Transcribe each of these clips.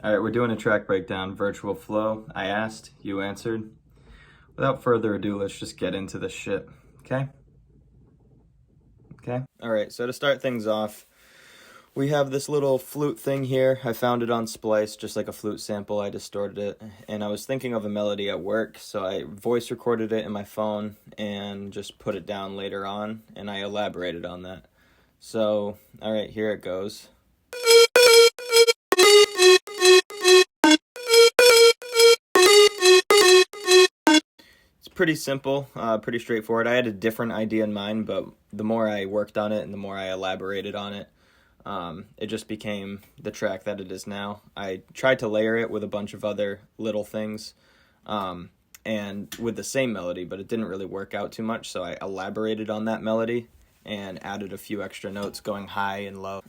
All right, we're doing a track breakdown, virtual flow. I asked, you answered. Without further ado, let's just get into this shit, okay? Okay. All right, so to start things off, we have this little flute thing here. I found it on Splice, just like a flute sample. I distorted it, and I was thinking of a melody at work, so I voice recorded it in my phone and just put it down later on, and I elaborated on that. So, all right, here it goes. Pretty simple, pretty straightforward. I had a different idea in mind, but the more I worked on it and the more I elaborated on it, it just became the track that it is now. I tried to layer it with a bunch of other little things, and with the same melody, but it didn't really work out too much, so I elaborated on that melody and added a few extra notes going high and low.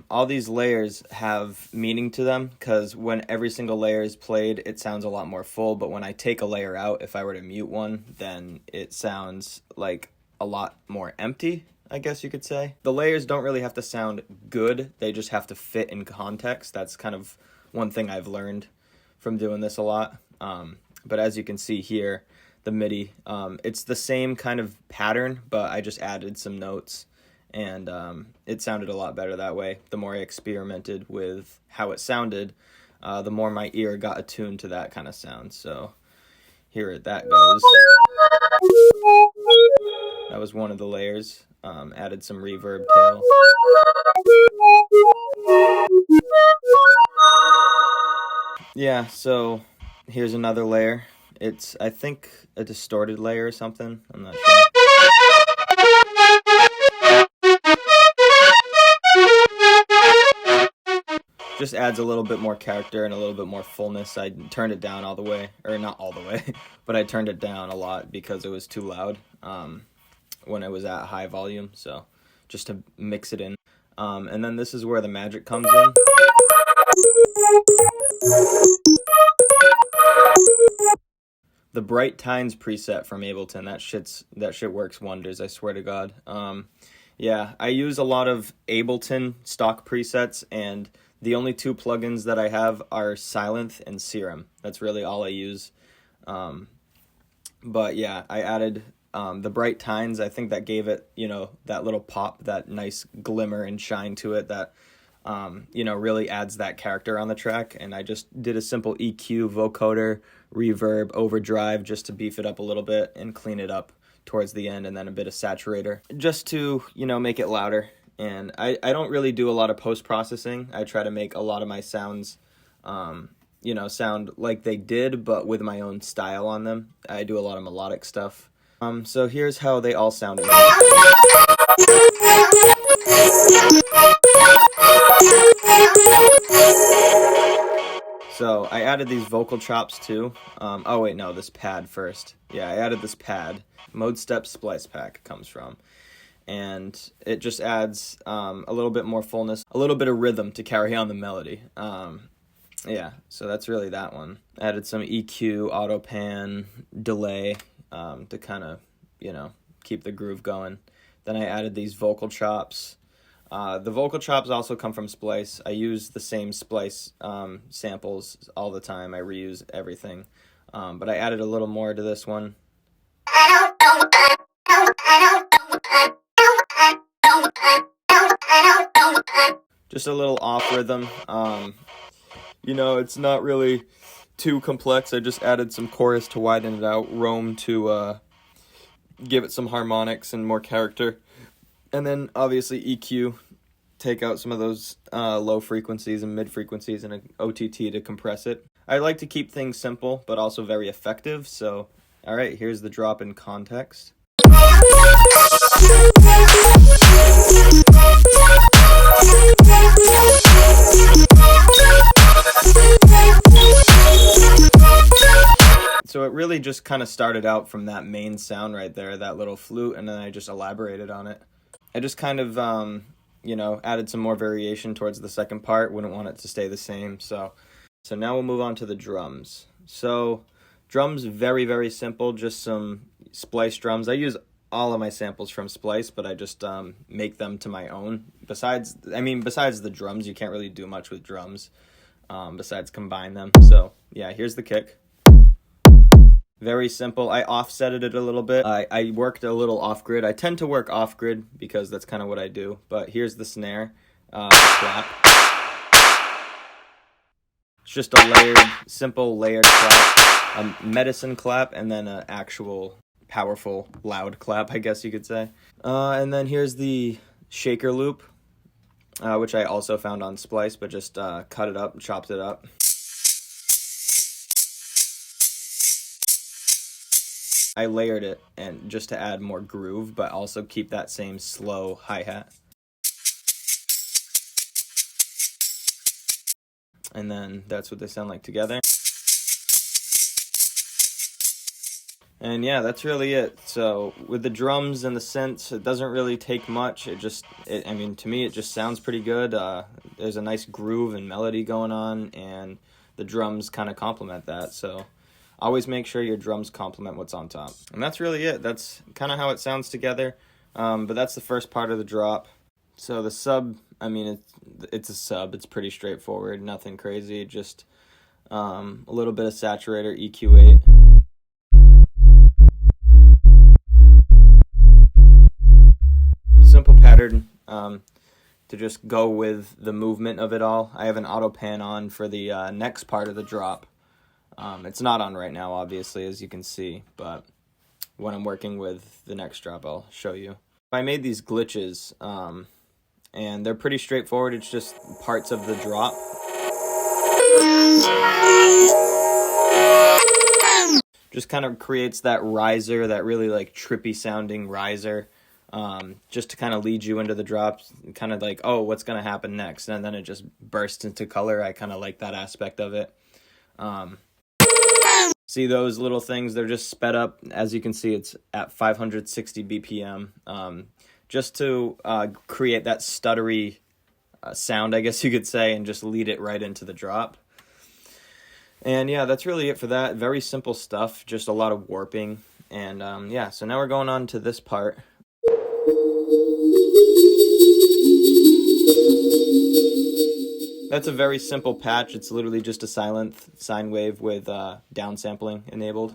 All these layers have meaning to them because when every single layer is played, it sounds a lot more full, but when I take a layer out, if I were to mute one, then it sounds like a lot more empty, I guess you could say. The layers don't really have to sound good, they just have to fit in context. That's kind of one thing I've learned from doing this a lot. But as you can see here, the MIDI, it's the same kind of pattern, but I just added some notes, and it sounded a lot better that way. The more I experimented with how it sounded, the more my ear got attuned to that kind of sound. So here that goes. That was one of the layers. Added some reverb tail. Yeah, so here's another layer. It's, I think, a distorted layer or something. I'm not sure. Just adds a little bit more character and a little bit more fullness. I turned it down all the way, or not all the way, but I turned it down a lot because it was too loud when it was at high volume, so just to mix it in. And then this is where the magic comes in. The Bright Tines preset from Ableton, that shit works wonders, I swear to God. Yeah, I use a lot of Ableton stock presets, and the only two plugins that I have are Sylenth and Serum. That's really all I use. But yeah, I added the Bright Tines. I think that gave it, that little pop, that nice glimmer and shine to it that, really adds that character on the track. And I just did a simple EQ, vocoder, reverb, overdrive, just to beef it up a little bit and clean it up towards the end, and then a bit of saturator, just to, make it louder. And I don't really do a lot of post-processing. I try to make a lot of my sounds, sound like they did, but with my own style on them. I do a lot of melodic stuff. So here's how they all sounded. So I added these vocal chops too. Oh wait, no, this pad first. Yeah, I added this pad. Mode Step Splice Pack comes from. And it just adds a little bit more fullness, a little bit of rhythm to carry on the melody. Yeah, so that's really that one. Added some EQ, auto pan, delay to kind of, keep the groove going. Then I added these vocal chops. The vocal chops also come from Splice. I use the same Splice samples all the time. I reuse everything. But I added a little more to this one. Just a little off rhythm. It's not really too complex. I just added some chorus to widen it out, Rome to give it some harmonics and more character. And then obviously EQ, take out some of those low frequencies and mid frequencies, and an OTT to compress it. I like to keep things simple, but also very effective. So, all right, here's the drop in context. So it really just kind of started out from that main sound right there, that little flute, and then I just elaborated on it. I just kind of, added some more variation towards the second part. Wouldn't want it to stay the same. So now we'll move on to the drums. So drums, very, very simple, just some Splice drums. I use all of my samples from Splice, but I just make them to my own. Besides the drums, you can't really do much with drums. besides combine them. So yeah, here's the kick. Very simple. I offsetted it a little bit. I worked a little off-grid. I tend to work off-grid because that's kind of what I do. But here's the snare, the clap. It's just a simple layered clap, a medicine clap, and then an actual powerful, loud clap, I guess you could say. And then here's the shaker loop, which I also found on Splice, but just cut it up, chopped it up. I layered it and just to add more groove, but also keep that same slow hi-hat. And then that's what they sound like together. And yeah, that's really it. So with the drums and the synths, it doesn't really take much. To me, it just sounds pretty good. There's a nice groove and melody going on, and the drums kind of complement that. So always make sure your drums complement what's on top. And that's really it. That's kind of how it sounds together. But that's the first part of the drop. So the sub, it's a sub. It's pretty straightforward. Nothing crazy. Just a little bit of saturator, EQ8. Simple pattern to just go with the movement of it all. I have an auto pan on for the next part of the drop. It's not on right now, obviously, as you can see, but when I'm working with the next drop, I'll show you. I made these glitches, and they're pretty straightforward. It's just parts of the drop. Just kind of creates that riser, that really like trippy sounding riser, just to kind of lead you into the drops, kind of like, oh, what's going to happen next? And then it just bursts into color. I kind of like that aspect of it. See those little things, they're just sped up. As you can see, it's at 560 BPM, just to create that stuttery sound, I guess you could say, and just lead it right into the drop. And yeah, that's really it for that. Very simple stuff, just a lot of warping. And yeah, so now we're going on to this part. That's a very simple patch. It's literally just a silent sine wave with downsampling enabled.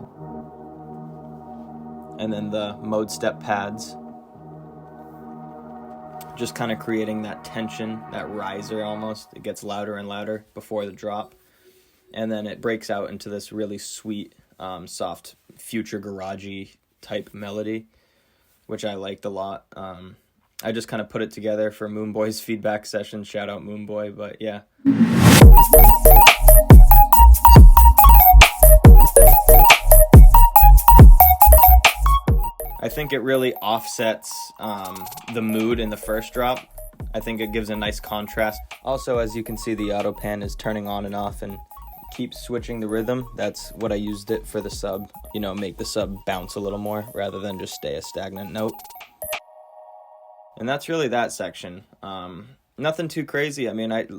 And then the mode step pads. Just kind of creating that tension, that riser almost. It gets louder and louder before the drop. And then it breaks out into this really sweet, soft, future garagey type melody, which I liked a lot. I just kind of put it together for Moonboy's feedback session. Shout out Moonboy, but yeah. I think it really offsets the mood in the first drop. I think it gives a nice contrast. Also, as you can see, the auto pan is turning on and off and keeps switching the rhythm. That's what I used it for the sub. Make the sub bounce a little more rather than just stay a stagnant note. And that's really that section. Nothing too crazy.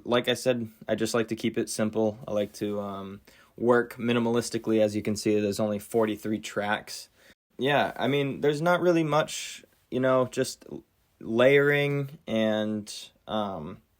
Like I said, I just like to keep it simple. I like to work minimalistically. As you can see, there's only 43 tracks. Yeah, there's not really much, just layering and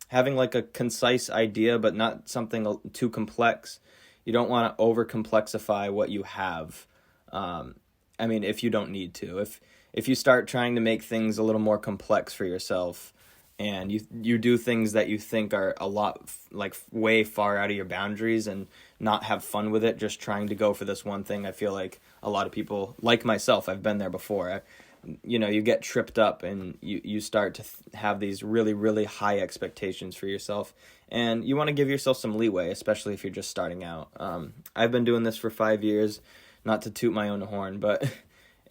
having like a concise idea, but not something too complex. You don't want to over-complexify what you have. If you don't need to. If you start trying to make things a little more complex for yourself, and you do things that you think are a lot, like way far out of your boundaries, and not have fun with it, just trying to go for this one thing, I feel like a lot of people, like myself, I've been there before. You get tripped up, and you start to have these really, really high expectations for yourself, and you want to give yourself some leeway, especially if you're just starting out. I've been doing this for 5 years, not to toot my own horn, but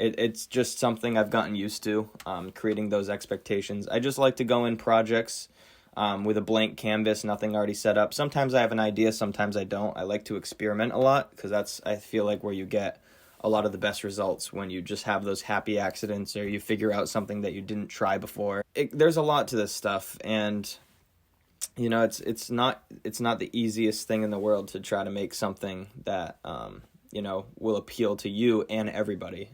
it's just something I've gotten used to, creating those expectations. I just like to go in projects with a blank canvas, nothing already set up. Sometimes I have an idea, sometimes I don't. I like to experiment a lot, because that's, I feel like, where you get a lot of the best results, when you just have those happy accidents, or you figure out something that you didn't try before. There's a lot to this stuff, and it's not the easiest thing in the world to try to make something that will appeal to you and everybody.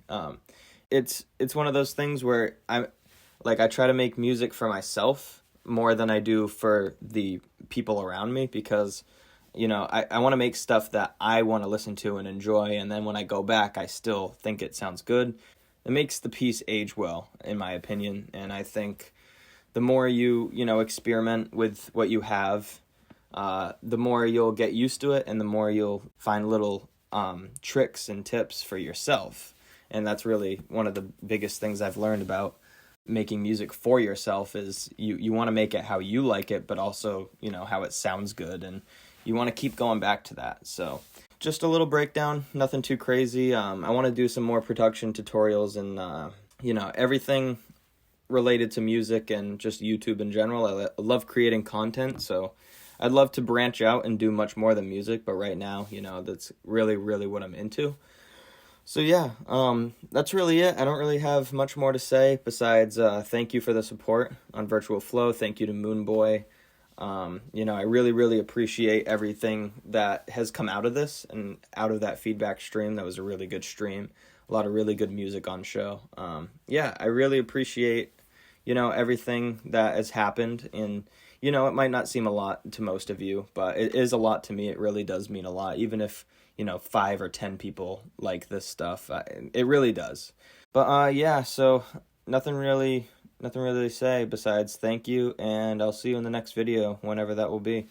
It's one of those things where I try to make music for myself more than I do for the people around me, because I want to make stuff that I want to listen to and enjoy, and then when I go back, I still think it sounds good. It makes the piece age well, in my opinion, and I think the more you experiment with what you have, the more you'll get used to it, and the more you'll find little tricks and tips for yourself. And that's really one of the biggest things I've learned about making music for yourself is you want to make it how you like it, but also, how it sounds good, and you want to keep going back to that. So just a little breakdown, nothing too crazy. I want to do some more production tutorials and, everything related to music and just YouTube in general. I love creating content, so I'd love to branch out and do much more than music, but right now, that's really, really what I'm into. So yeah, that's really it. I don't really have much more to say besides thank you for the support on Virtual Flow. Thank you to Moonboy. I really, really appreciate everything that has come out of this and out of that feedback stream. That was a really good stream. A lot of really good music on show. I really appreciate, everything that has happened. And, it might not seem a lot to most of you, but it is a lot to me. It really does mean a lot. Even if, 5 or 10 people like this stuff, it really does. But, so nothing really to say besides thank you, and I'll see you in the next video, whenever that will be.